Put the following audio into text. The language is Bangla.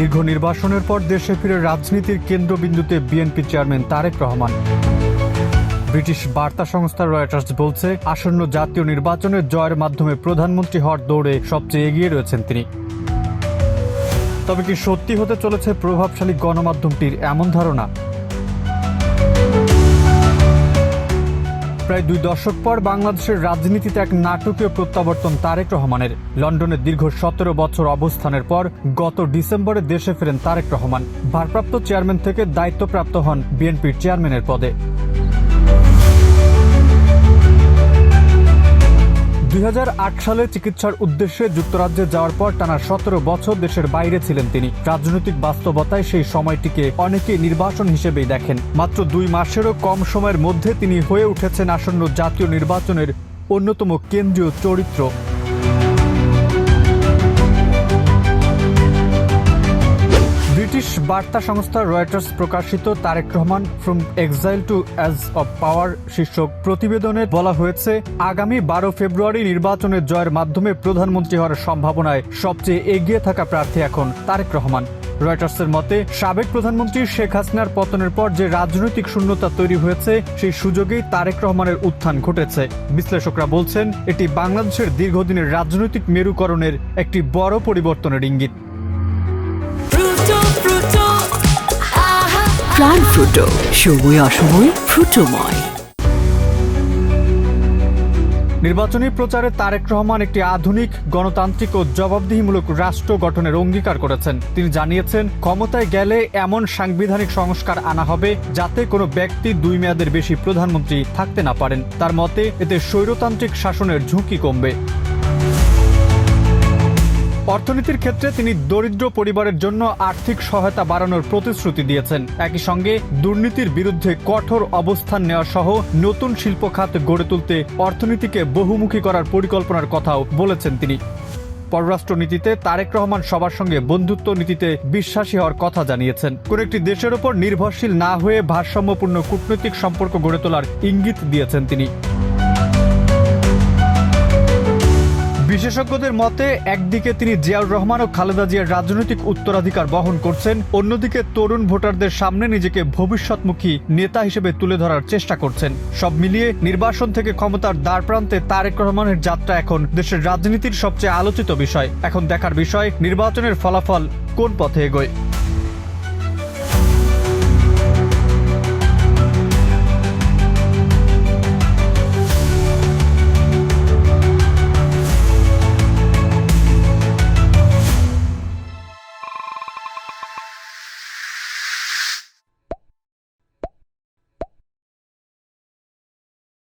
দীর্ঘ নির্বাসনের পর দেশে ফিরে রাজনীতির কেন্দ্রবিন্দুতে BNP chairman Tarique Rahman. British বার্তা সংস্থা রয়টার্স বলছে, আসন্ন জাতীয় নির্বাচনে জয়ের মাধ্যমে প্রধানমন্ত্রী হওয়ার দৌড়ে সবচেয়ে এগিয়ে রয়েছেন তিনি। তবে কি সত্যি হতে চলেছে প্রভাবশালী গণমাধ্যমটির এমন ধারণা? প্রায় 2 দশক পর বাংলাদেশের রাজনীতিতে এক নাটকীয় প্রত্যাবর্তন তারেক রহমানের। লন্ডনে দীর্ঘ 17 বছর অবস্থানের পর গত ডিসেম্বরে দেশে ফেরেন তারেক রহমান। ভারপ্রাপ্ত চেয়ারম্যান থেকে দায়িত্বপ্রাপ্ত হন বিএনপির চেয়ারম্যানের পদে। 2008 সালে চিকিৎসার উদ্দেশ্যে যুক্তরাজ্যে যাওয়ার পর টানা 17 বছর দেশের বাইরে ছিলেন তিনি। রাজনৈতিক বাস্তবতায় সেই সময়টিকে অনেকে নির্বাচন হিসেবেই দেখেন। মাত্র 2 মাসেরও কম সময়ের মধ্যে তিনি হয়ে উঠেছেন আসন্ন জাতীয় নির্বাচনের অন্যতম কেন্দ্রীয় চরিত্র। ব্রিটিশ বার্তা সংস্থা রয়টার্স প্রকাশিত Tarique Rahman from exile to edge of power শীর্ষক প্রতিবেদনে বলা হয়েছে, আগামী 12 ফেব্রুয়ারি নির্বাচনের জয়ের মাধ্যমে প্রধানমন্ত্রী হওয়ার সম্ভাবনায় সবচেয়ে এগিয়ে থাকা প্রার্থী এখন তারেক রহমান। রয়টার্সের মতে, সাবেক প্রধানমন্ত্রী শেখ হাসিনার পতনের পর যে রাজনৈতিক শূন্যতা তৈরি হয়েছে, সেই সুযোগেই তারেক রহমানের উত্থান ঘটেছে। বিশ্লেষকরা বলছেন, এটি বাংলাদেশের দীর্ঘদিনের রাজনৈতিক মেরুকরণের একটি বড় পরিবর্তনের ইঙ্গিত। প্রাণ ফ্রুটো, সময় অসময় ফ্রুটোময়। নির্বাচনী প্রচারে তারেক রহমান একটি আধুনিক, গণতান্ত্রিক ও জবাবদিহিমূলক রাষ্ট্র গঠনের অঙ্গীকার করেছেন। তিনি জানিয়েছেন, ক্ষমতায় গেলে এমন সাংবিধানিক সংস্কার আনা হবে যাতে কোনো ব্যক্তি 2 মেয়াদের বেশি প্রধানমন্ত্রী থাকতে না পারেন। তার মতে, এতে স্বৈরতান্ত্রিক শাসনের ঝুঁকি কমবে। অর্থনীতির ক্ষেত্রে তিনি দরিদ্র পরিবারের জন্য আর্থিক সহায়তা বাড়ানোর প্রতিশ্রুতি দিয়েছেন। একই সঙ্গে দুর্নীতির বিরুদ্ধে কঠোর অবস্থান নেওয়া সহ নতুন শিল্প খাত গড়ে তুলতে অর্থনীতিকে বহুমুখী করার পরিকল্পনার কথাও বলেছেন তিনি। পররাষ্ট্রনীতিতে তারেক রহমান সবার সঙ্গে বন্ধুত্ব নীতিতে বিশ্বাসী হওয়ার কথা জানিয়েছেন। কোন একটি দেশের ওপর নির্ভরশীল না হয়ে ভারসাম্যপূর্ণ কূটনৈতিক সম্পর্ক গড়ে তোলার ইঙ্গিত দিয়েছেন তিনি। বিশেষজ্ঞদের মতে, একদিকে তিনি জিয়াউর রহমান ও খালেদা জিয়ার রাজনৈতিক উত্তরাধিকার বহন করছেন, অন্যদিকে তরুণ ভোটারদের সামনে নিজেকে ভবিষ্যৎমুখী নেতা হিসেবে তুলে ধরার চেষ্টা করছেন। সব মিলিয়ে নির্বাচন থেকে ক্ষমতার দ্বারপ্রান্তে তারেক রহমানের যাত্রা এখন দেশের রাজনীতির সবচেয়ে আলোচিত বিষয়। এখন দেখার বিষয়, নির্বাচনের ফলাফল কোন পথে এগোয়।